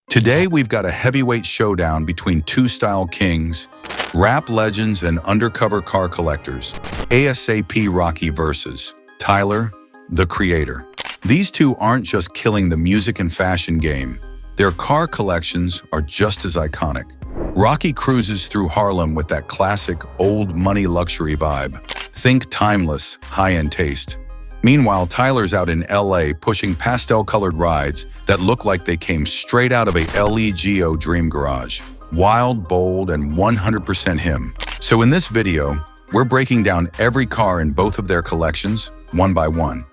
Today we've got a heavyweight showdown between two style kings, rap legends and undercover car collectors, ASAP Rocky versus Tyler, the Creator. These two aren't just killing the music and fashion game. Their car collections are just as iconic. Rocky cruises through Harlem with that classic old money luxury vibe. Think timeless, high-end taste. Meanwhile, Tyler's out in LA pushing pastel-colored rides that look like they came straight out of a LEGO dream garage. Wild, bold, and 100% him. So in this video, we're breaking down every car in both of their collections, one by one,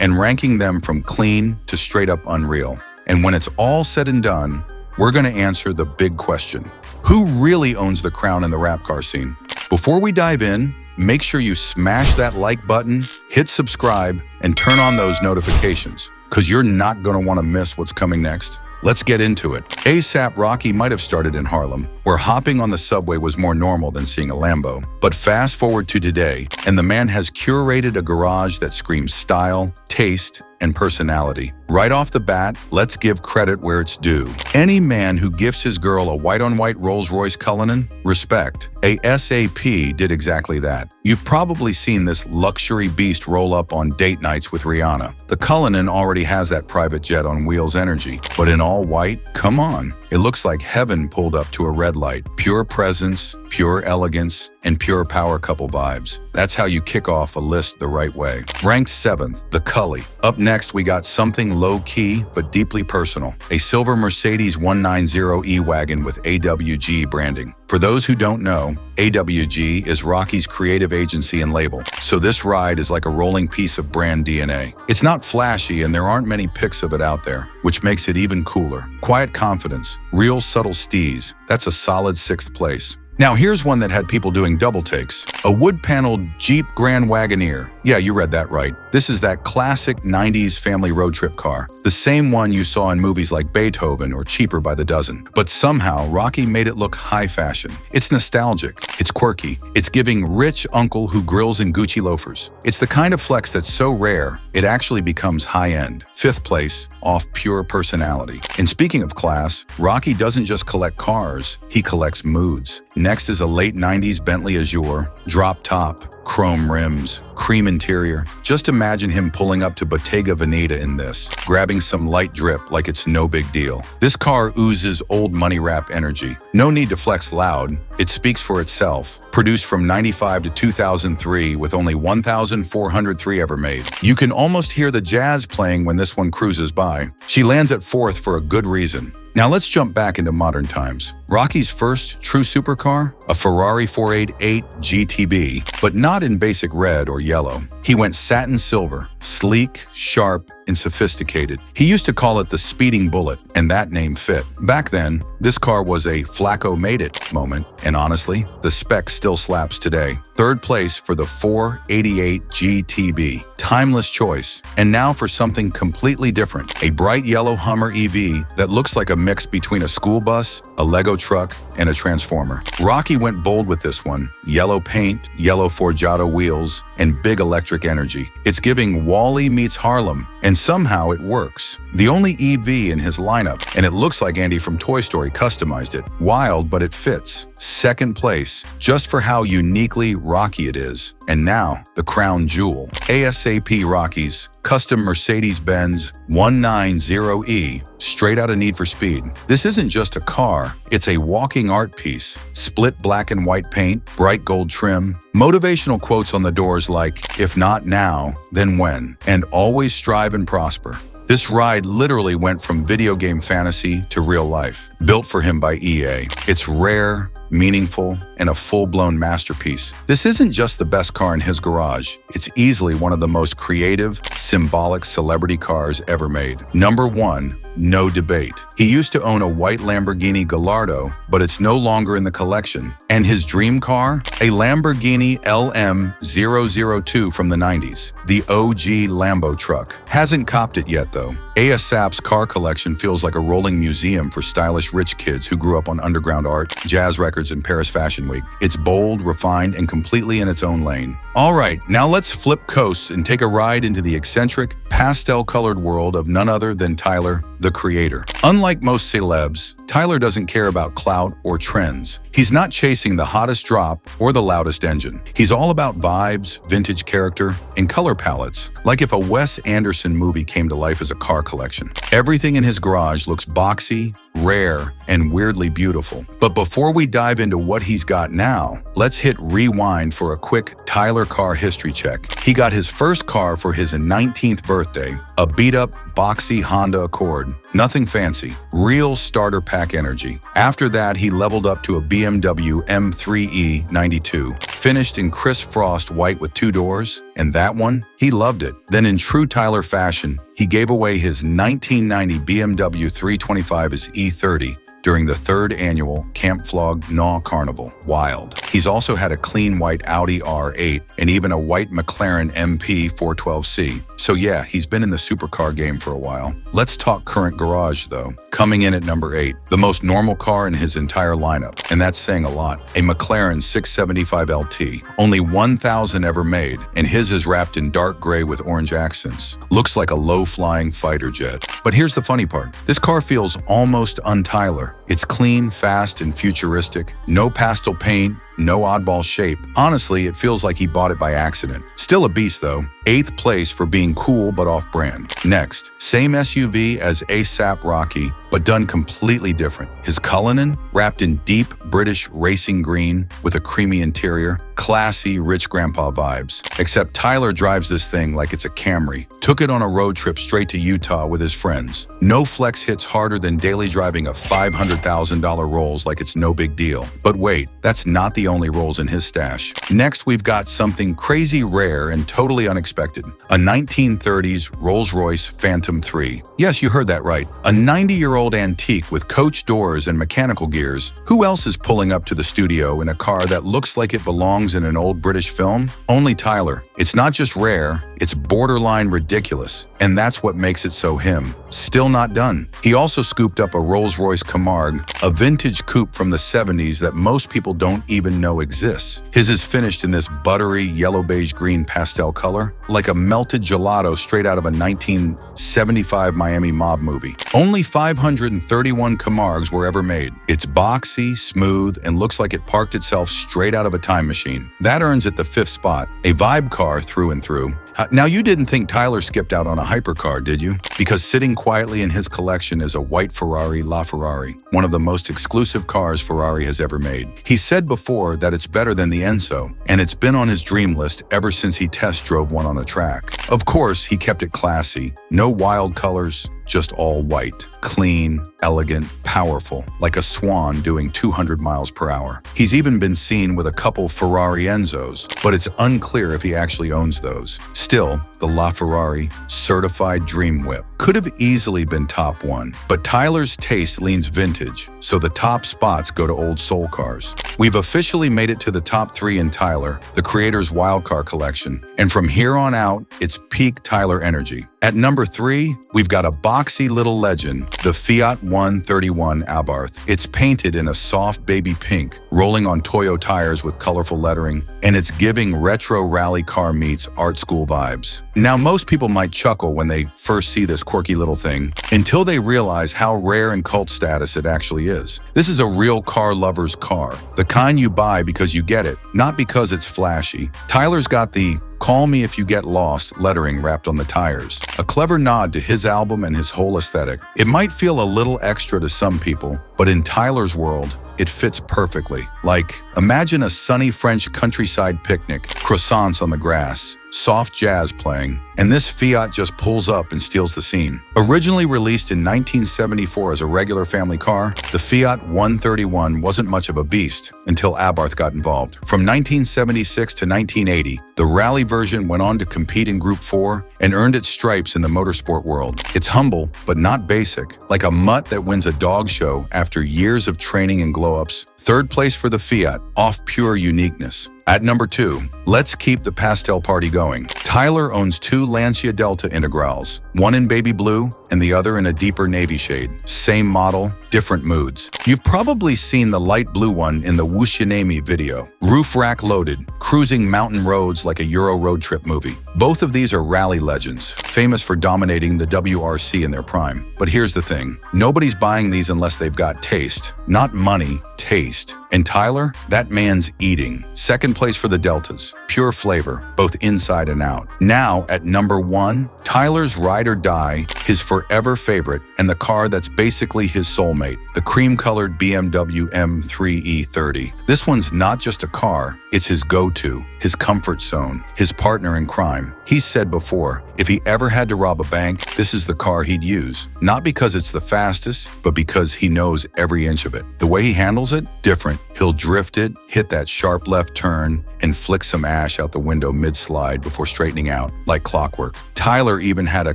and ranking them from clean to straight up unreal. And when it's all said and done, we're gonna answer the big question. Who really owns the crown in the rap car scene? Before we dive in, make sure you smash that like button, hit subscribe, and turn on those notifications, because you're not going to want to miss what's coming next. Let's get into it. ASAP Rocky might have started in Harlem, where hopping on the subway was more normal than seeing a Lambo. But fast forward to today, and the man has curated a garage that screams style, taste, and personality. Right off the bat, let's give credit where it's due. Any man who gifts his girl a white-on-white Rolls-Royce Cullinan, respect. ASAP did exactly that. You've probably seen this luxury beast roll up on date nights with Rihanna. The Cullinan already has that private jet on wheels energy, but in all white, come on. It looks like heaven pulled up to a red light. Pure presence, pure elegance, and pure power couple vibes. That's how you kick off a list the right way. Ranked 7th, the Cully. Up next, we got something low-key but deeply personal. A silver Mercedes 190 E-Wagon with AWG branding. For those who don't know, AWG is Rocky's creative agency and label, so this ride is like a rolling piece of brand DNA. It's not flashy and there aren't many pics of it out there, which makes it even cooler. Quiet confidence, real subtle steez, that's a solid 6th place. Now here's one that had people doing double takes. A wood-paneled Jeep Grand Wagoneer. Yeah, you read that right. This is that classic 90s family road trip car. The same one you saw in movies like Beethoven or Cheaper by the Dozen. But somehow, Rocky made it look high fashion. It's nostalgic. It's quirky. It's giving rich uncle who grills in Gucci loafers. It's the kind of flex that's so rare, it actually becomes high-end. 5th place, off pure personality. And speaking of class, Rocky doesn't just collect cars, he collects moods. Next is a late 90s Bentley Azure, drop top, chrome rims, cream interior. Just imagine him pulling up to Bottega Veneta in this, grabbing some light drip like it's no big deal. This car oozes old money rap energy. No need to flex loud, it speaks for itself. Produced from 95 to 2003 with only 1,403 ever made. You can almost hear the jazz playing when this one cruises by. She lands at 4th for a good reason. Now let's jump back into modern times. Rocky's first true supercar? A Ferrari 488 GTB, but not in basic red or yellow. He went satin silver, sleek, sharp, and sophisticated. He used to call it the speeding bullet, and that name fit. Back then, this car was a Flacco made it moment, and honestly, the spec still slaps today. 3rd place for the 488 GTB. Timeless choice. And now for something completely different. A bright yellow Hummer EV that looks like a mix between a school bus, a Lego truck, and a transformer. Rocky went bold with this one. Yellow paint, yellow Forgiato wheels, and big electric energy. It's giving Wall-E meets Harlem, and somehow it works. The only EV in his lineup, and it looks like Andy from Toy Story customized it. Wild, but it fits. 2nd place, just for how uniquely Rocky it is. And now, the crown jewel. ASAP Rocky's custom Mercedes-Benz 190E, straight out of Need for Speed. This isn't just a car, it's a walking art piece. Split black and white paint, bright gold trim, motivational quotes on the doors like, if not now, then when, and always strive and prosper. This ride literally went from video game fantasy to real life, built for him by EA. It's rare, meaningful, and a full-blown masterpiece. This isn't just the best car in his garage, it's easily one of the most creative, symbolic celebrity cars ever made. Number 1, no debate. He used to own a white Lamborghini Gallardo, but it's no longer in the collection. And his dream car? A Lamborghini LM002 from the 90s. The OG Lambo truck. Hasn't copped it yet though. ASAP's car collection feels like a rolling museum for stylish rich kids who grew up on underground art, jazz records, and Paris Fashion Week. It's bold, refined, and completely in its own lane. All right, now let's flip coasts and take a ride into the eccentric, pastel-colored world of none other than Tyler, the creator. Unlike most celebs, Tyler doesn't care about clout or trends. He's not chasing the hottest drop or the loudest engine. He's all about vibes, vintage character, and color palettes, like if a Wes Anderson movie came to life as a car collection. Everything in his garage looks boxy, rare, and weirdly beautiful. But before we dive into what he's got now, let's hit rewind for a quick Tyler car history check. He got his first car for his 19th birthday, a beat-up, boxy Honda Accord. Nothing fancy, real starter pack energy. After that, he leveled up to a BMW M3E 92, finished in crisp frost white with 2 doors, and that one, he loved it. Then in true Tyler fashion, he gave away his 1990 BMW 325 as E30 during the 3rd annual Camp Flog Gnaw Carnival. Wild. He's also had a clean white Audi R8 and even a white McLaren MP 412C. So yeah, he's been in the supercar game for a while. Let's talk current garage though. Coming in at number 8, the most normal car in his entire lineup, and that's saying a lot. A McLaren 675 LT, only 1,000 ever made, and his is wrapped in dark gray with orange accents. Looks like a low-flying fighter jet. But here's the funny part. This car feels almost un-Tyler. It's clean, fast, and futuristic. No pastel paint, no oddball shape. Honestly, it feels like he bought it by accident. Still a beast though. 8th place for being cool but off-brand. Next, same SUV as A$AP Rocky, but done completely different. His Cullinan, wrapped in deep British racing green with a creamy interior. Classy, rich grandpa vibes. Except Tyler drives this thing like it's a Camry. Took it on a road trip straight to Utah with his friends. No flex hits harder than daily driving a $500,000 Rolls like it's no big deal. But wait, that's not the only Rolls in his stash. Next, we've got something crazy rare and totally unexpected. A 1930s Rolls-Royce Phantom 3. Yes, you heard that right. A 90-year-old antique with coach doors and mechanical gears. Who else is pulling up to the studio in a car that looks like it belongs in an old British film? Only Tyler. It's not just rare, it's borderline ridiculous. And that's what makes it so him. Still not done. He also scooped up a Rolls-Royce Camargue, a vintage coupe from the 70s that most people don't even know exists. His is finished in this buttery yellow-beige-green pastel color, like a melted gelato straight out of a 1975 Miami mob movie. Only 531 Camargues were ever made. It's boxy, smooth, and looks like it parked itself straight out of a time machine. That earns it the 5th spot, a vibe car through and through. Now, you didn't think Tyler skipped out on a hypercar, did you? Because sitting quietly in his collection is a white Ferrari LaFerrari, one of the most exclusive cars Ferrari has ever made. He said before that it's better than the Enzo, and it's been on his dream list ever since he test drove one on a track. Of course, he kept it classy. No wild colors, just all white. Clean, elegant, powerful, like a swan doing 200 miles per hour. He's even been seen with a couple Ferrari Enzos, but it's unclear if he actually owns those. Still, the LaFerrari certified dream whip could have easily been top 1, but Tyler's taste leans vintage, so the top spots go to old soul cars. We've officially made it to the top 3 in Tyler, the creator's wildcar collection, and from here on out, it's peak Tyler energy. At number 3, we've got a boxy little legend, the Fiat 131 Abarth. It's painted in a soft baby pink, rolling on Toyo tires with colorful lettering, and it's giving retro rally car meets art school vibes. Now, most people might chuckle when they first see this quirky little thing, until they realize how rare and cult status it actually is. This is a real car lover's car, the kind you buy because you get it, not because it's flashy. Tyler's got the "Call me if you get lost" lettering wrapped on the tires. A clever nod to his album and his whole aesthetic. It might feel a little extra to some people, but in Tyler's world, it fits perfectly. Like, imagine a sunny French countryside picnic, croissants on the grass, soft jazz playing, and this Fiat just pulls up and steals the scene. Originally released in 1974 as a regular family car, the Fiat 131 wasn't much of a beast until Abarth got involved. From 1976 to 1980, the rally version went on to compete in Group 4 and earned its stripes in the motorsport world. It's humble, but not basic, like a mutt that wins a dog show after years of training and glow-ups. Third place for the Fiat, off pure uniqueness. At number 2, let's keep the pastel party going. Tyler owns 2 Lancia Delta Integrales, one in baby blue and the other in a deeper navy shade. Same model, different moods. You've probably seen the light blue one in the Wushanami video. Roof rack loaded, cruising mountain roads like a Euro road trip movie. Both of these are rally legends, famous for dominating the WRC in their prime. But here's the thing, nobody's buying these unless they've got taste. Not money, taste. And Tyler, that man's eating. Second place for the Deltas, pure flavor, both inside and out. Now at number 1, Tyler's ride or die, his forever favorite, and the car that's basically his soulmate, the cream-colored BMW M3 E30. This one's not just a car, it's his go-to, his comfort zone, his partner in crime. He's said before, if he ever had to rob a bank, this is the car he'd use. Not because it's the fastest, but because he knows every inch of it. The way he handles it, different. He'll drift it, hit that sharp left turn, and flick some ash out the window mid-slide before straightening out, like clockwork. Tyler even had a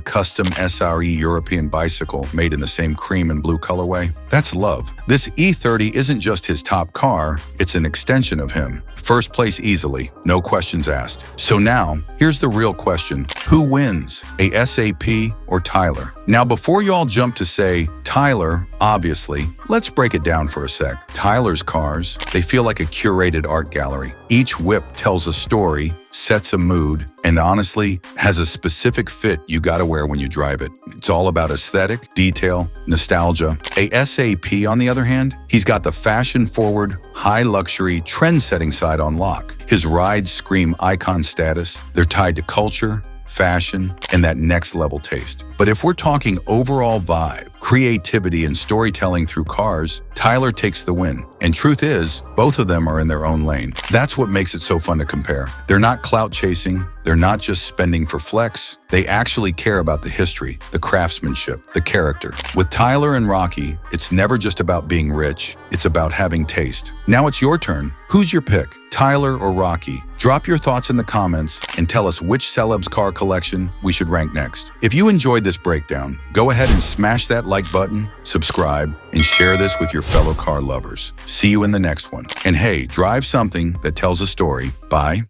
custom SRE European bicycle made in the same cream and blue colorway. That's love. This E30 isn't just his top car, it's an extension of him. First place easily, no questions asked. So now, here's the real question. Who wins, a SAP or Tyler? Now before you all jump to say, Tyler, obviously, let's break it down for a sec. Tyler's cars, they feel like a curated art gallery. Each whip tells a story, sets a mood, and honestly, has a specific fit you gotta wear when you drive it. It's all about aesthetic, detail, nostalgia. A SAP, on the other hand, he's got the fashion-forward, high-luxury, trend-setting side on lock. His rides scream icon status. They're tied to culture, fashion, and that next-level taste. But if we're talking overall vibe, creativity, and storytelling through cars, Tyler takes the win. And truth is, both of them are in their own lane. That's what makes it so fun to compare. They're not clout chasing, they're not just spending for flex, they actually care about the history, the craftsmanship, the character. With Tyler and Rocky, it's never just about being rich, it's about having taste. Now it's your turn. Who's your pick, Tyler or Rocky? Drop your thoughts in the comments and tell us which celeb's car collection we should rank next. If you enjoyed this breakdown, go ahead and smash that like button, subscribe, and share this with your fellow car lovers. See you in the next one. And hey, drive something that tells a story. Bye.